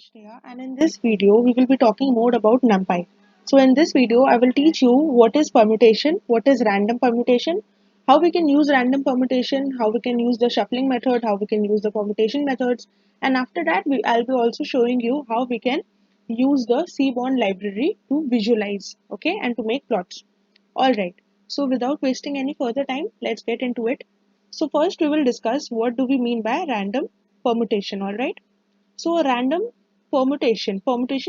Shreya, and in this video we will be talking more about NumPy. So in this video I will teach you what is permutation, what is random permutation, how we can use random permutation, how we can use the shuffling method, how we can use the permutation methods, and after that I'll be also showing you how we can use the Seaborn library to visualize, okay, and to make plots. Alright, so without wasting any further time, let's get into it. So first we will discuss what do we mean by random permutation, alright. So a random permutation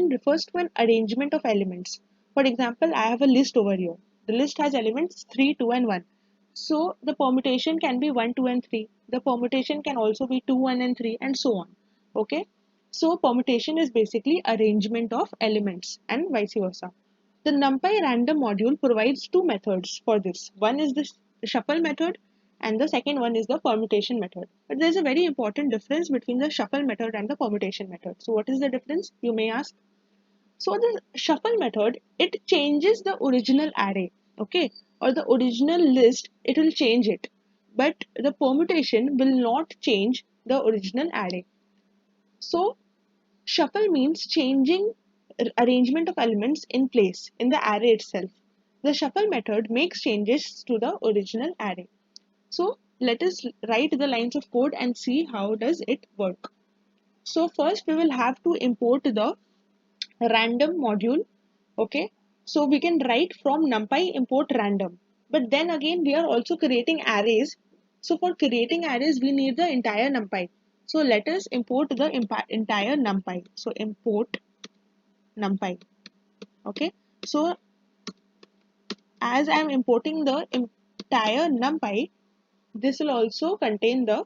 refers to an arrangement of elements. For example, I have a list over here. The list has elements 3, 2 and 1. So the permutation can be 1, 2 and 3. The permutation can also be 2, 1 and 3 and so on. Okay. So permutation is basically arrangement of elements and vice versa. The NumPy random module provides two methods for this. One is the shuffle method and the second one is the permutation method. But there is a very important difference between the shuffle method and the permutation method. So what is the difference, you may ask? So the shuffle method, it changes the original array, okay, or the original list, it will change it. But the permutation will not change the original array. So shuffle means changing arrangement of elements in place in the array itself. The shuffle method makes changes to the original array. So let us write the lines of code and see how does it work. So first we will have to import the random module. Okay. So we can write from numpy import random. But then again we are also creating arrays. So for creating arrays we need the entire numpy. So let us import the entire numpy. So import numpy. Okay. So as I am importing the entire numpy, this will also contain the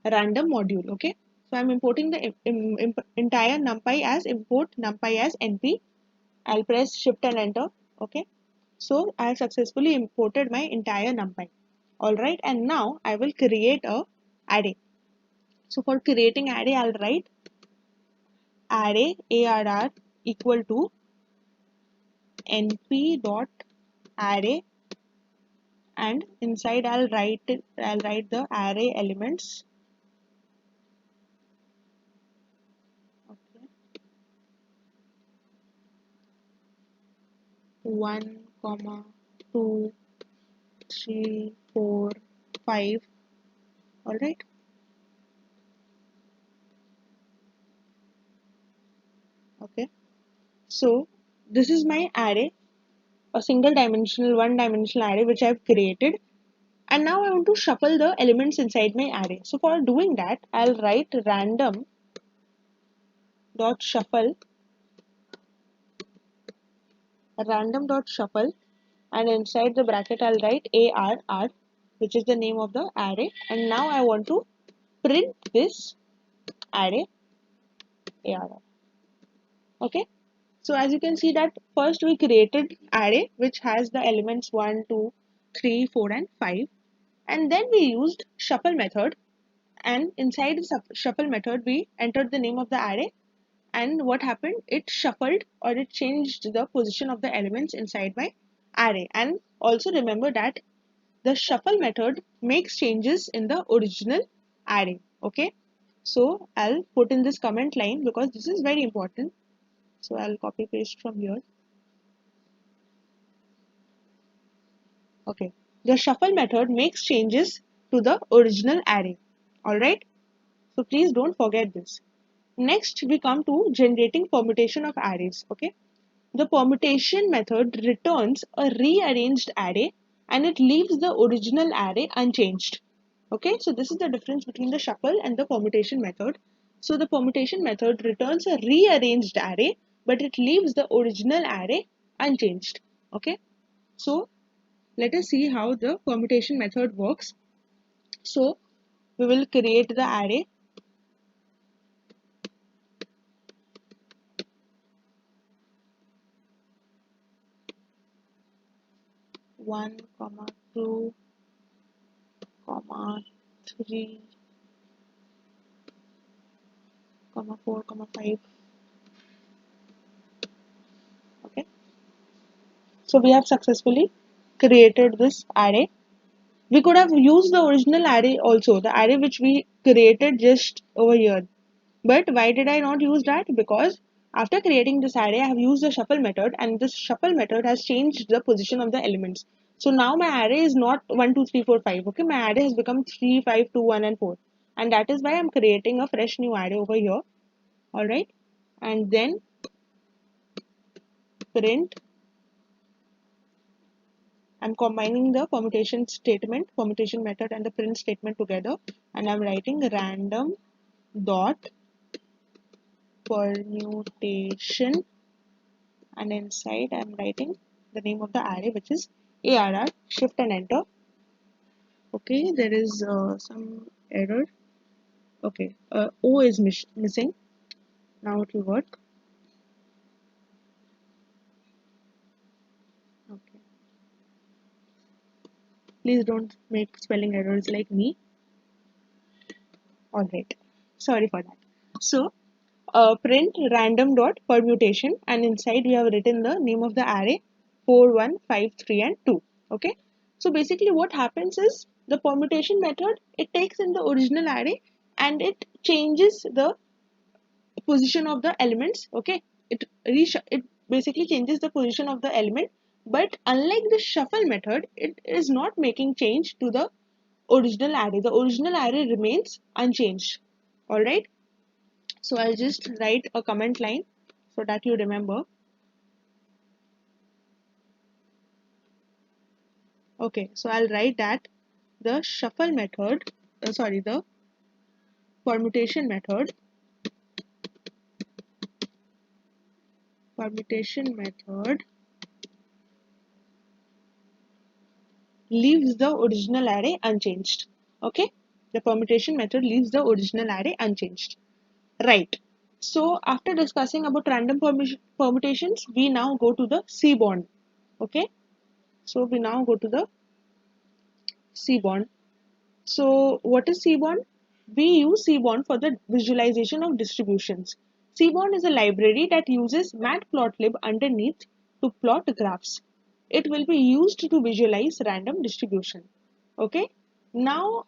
random module. Okay. So I'm importing the entire numpy as import numpy as np. I'll press shift and enter. Okay. So I have successfully imported my entire numpy. Alright. And now I will create a array. So for creating array, I'll write array arr equal to np dot array, and inside I'll write the array elements. Okay. 1 comma 2 3 4 5. All right. Okay, so this is my array, a single dimensional one dimensional array which I've created, and now I want to shuffle the elements inside my array. So for doing that, I'll write random dot shuffle and inside the bracket I'll write arr, which is the name of the array, and now I want to print this array arr. Okay, so as you can see that first we created array which has the elements 1 2 3 4 and 5, and then we used shuffle method, and inside the shuffle method we entered the name of the array, and what happened, it shuffled or it changed the position of the elements inside my array. And also remember that the shuffle method makes changes in the original array. Okay, so I'll put in this comment line because this is very important. So I'll copy paste from here. Okay, the shuffle method makes changes to the original array. Alright, so please don't forget this. Next, we come to generating permutation of arrays. Okay, the permutation method returns a rearranged array and it leaves the original array unchanged. Okay, so this is the difference between the shuffle and the permutation method. So the permutation method returns a rearranged array, but it leaves the original array unchanged. Okay, so let us see how the permutation method works. So we will create the array. One comma 2 comma 3 comma 4 comma 5. Okay, so we have successfully created this array. We could have used the original array also, the array which we created just over here. But why did I not use that? Because after creating this array, I have used the shuffle method, and this shuffle method has changed the position of the elements. So now my array is not 1, 2, 3, 4, 5. Okay, my array has become 3, 5, 2, 1, and 4. And that is why I'm creating a fresh new array over here. Alright. And then print, I'm combining the permutation statement, permutation method, and the print statement together. And I'm writing random dot permutation, and inside I'm writing the name of the array, which is ARR. Shift and enter. Okay, there is some error. Okay, O is missing. Now it will work. Okay, please don't make spelling errors like me. All right, sorry for that. So print random dot permutation, and inside we have written the name of the array 4, 1, 5, 3, and 2. Okay, so basically what happens is the permutation method, it takes in the original array and it changes the position of the elements. Okay, it basically changes the position of the element, but unlike the shuffle method, it is not making change to the original array. The original array remains unchanged. All right, so I'll just write a comment line so that you remember. Okay, so I'll write that the shuffle method, the permutation method leaves the original array unchanged. Okay, the permutation method leaves the original array unchanged. Right. So after discussing about random permutations, we now go to the CBOND. Okay, so we now go to the CBOND. So what is CBOND? We use CBOND for the visualization of distributions. CBOND is a library that uses matplotlib underneath to plot graphs. It will be used to visualize random distribution. Okay. Now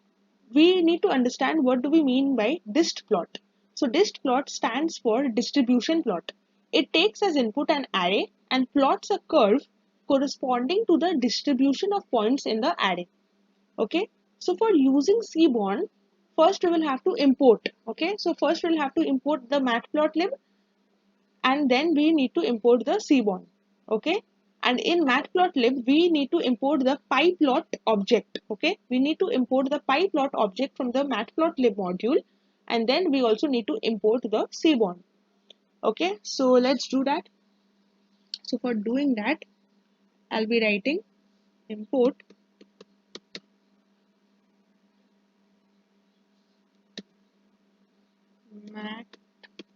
we need to understand what do we mean by dist plot. So dist plot stands for distribution plot. It takes as input an array and plots a curve corresponding to the distribution of points in the array. Okay, so for using CBOND, first we will have to import. Okay, so first we'll have to import the matplotlib, and then we need to import the CBOND. Okay, and in matplotlib we need to import the pyplot object. Okay, we need to import the pyplot object from the matplotlib module, and then we also need to import the CBOND. Okay, so let's do that. So for doing that, I'll be writing import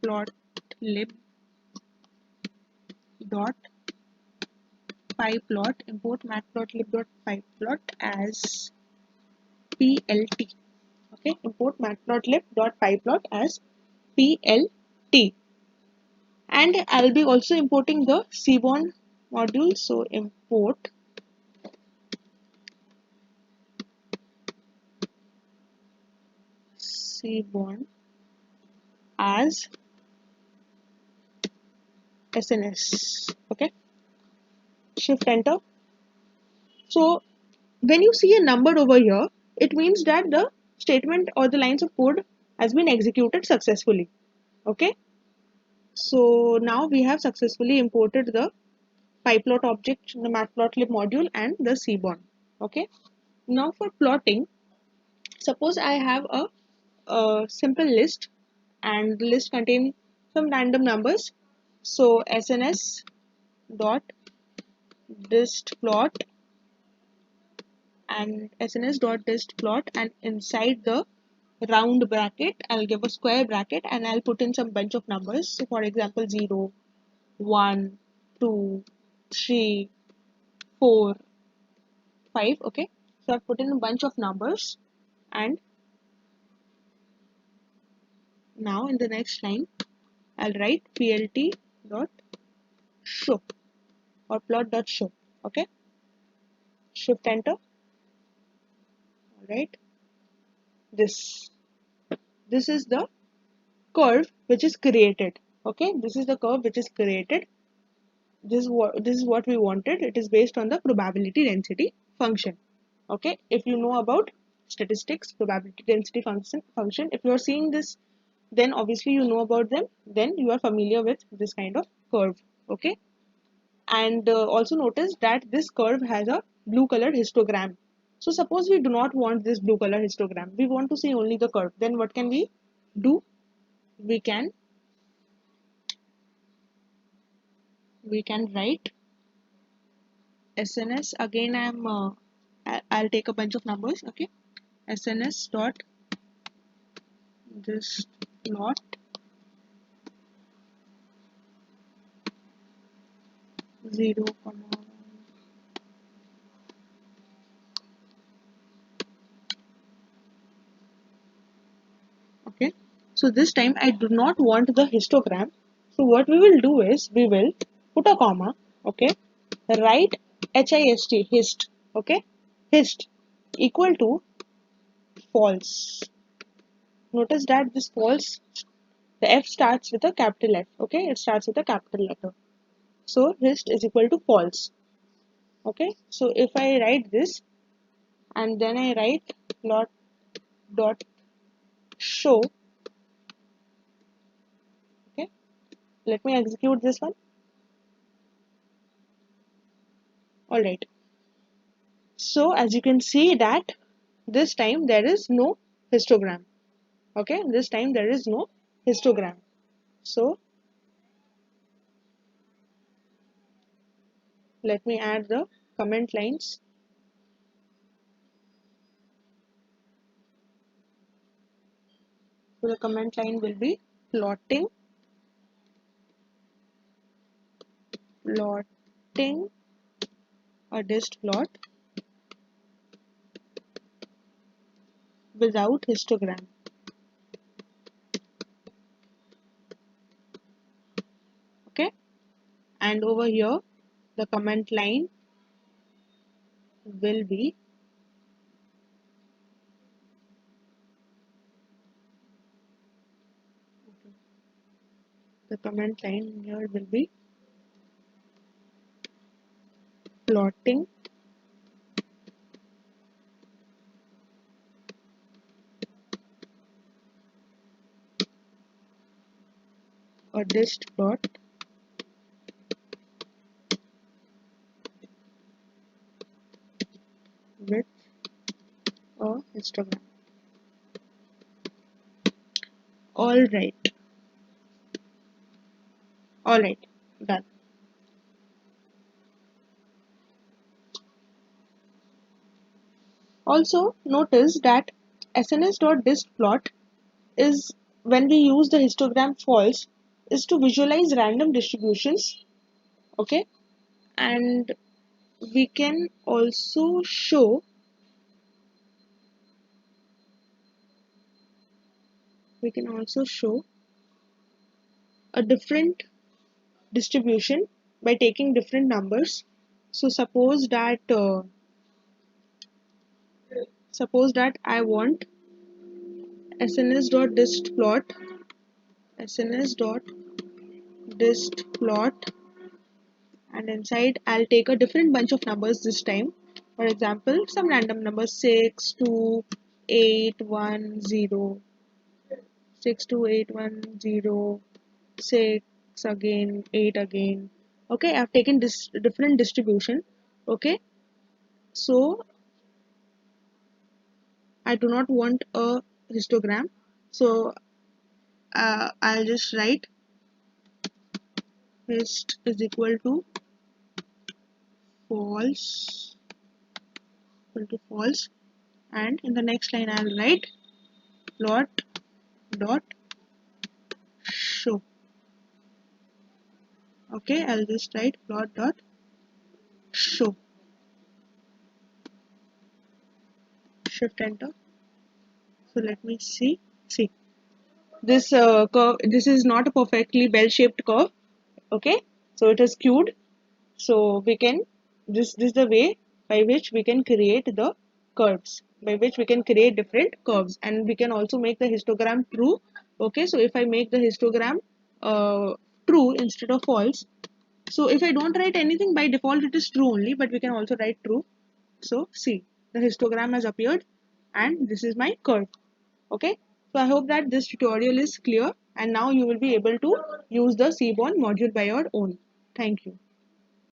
matplotlib dot pyplot, import matplotlib.pyplot as plt. Okay, import matplotlib.pyplot as plt. And I'll be also importing the CBOND module. So import CBOND as SNS. Okay, shift enter. So when you see a number over here, it means that the statement or the lines of code has been executed successfully. Okay, so now we have successfully imported the pyplot object, the matplotlib module, and the CBOND. Okay, now for plotting, suppose I have a simple list, and the list contains some random numbers. So SNS dot dist plot and SNS dot dist plot, and inside the round bracket I'll give a square bracket and I'll put in some bunch of numbers. So for example 0, 1, 2, 3, 4, 5. Okay, so I've put in a bunch of numbers, and now in the next line I'll write plt dot show or plot dot show. Okay, shift enter. All right, this is the curve which is created. Okay, this is the curve which is created. This is what we wanted. It is based on the probability density function. Okay, if you know about statistics, probability density function, if you are seeing this, then obviously you know about them, then you are familiar with this kind of curve. Okay, and also notice that this curve has a blue colored histogram. So suppose we do not want this blue color histogram, we want to see only the curve, then what can we do? We can we can write SNS. Again, I'll take a bunch of numbers. Okay, SNS dot this plot 0 comma. Okay, so this time I do not want the histogram. So what we will do is we will put a comma. Okay, write hist. Okay, hist equal to false. Notice that this false, the F starts with a capital F. Okay, it starts with a capital letter. So hist is equal to false. Okay, so if I write this and then I write plot dot show. Okay, let me execute this one. All right, so as you can see that this time there is no histogram. Okay, this time there is no histogram. So let me add the comment lines. So the comment line will be plotting a dist plot without histogram. Okay, and over here the comment line will be the comment line here will be plotting a dist plot with a histogram. All right, all right, done. Also notice that sns.distplot is, when we use the histogram false, is to visualize random distributions. Okay, and we can also show we can also show a different distribution by taking different numbers. So suppose that I want sns.distplot sns.distplot, and inside I'll take a different bunch of numbers this time. For example, some random numbers 6, 2, 8, 1, 0, 6, 2, 8, 1, 0, 6 again, 8 again. Okay, I've taken this different distribution. Okay, so I do not want a histogram. So I'll just write hist is false equal to false, and in the next line I'll write plot dot show. Okay, I'll just write plot dot show. Shift enter. So let me see this curve. This is not a perfectly bell-shaped curve. Okay, so it is skewed. So we can, this is the way by which we can create the curves, by which we can create different curves, and we can also make the histogram true Okay, so if I make the histogram true instead of false, so if I don't write anything, by default it is true only, but we can also write true. So see, the histogram has appeared and this is my curve. Okay, so I hope that this tutorial is clear and now you will be able to use the Seaborn module by your own. Thank you.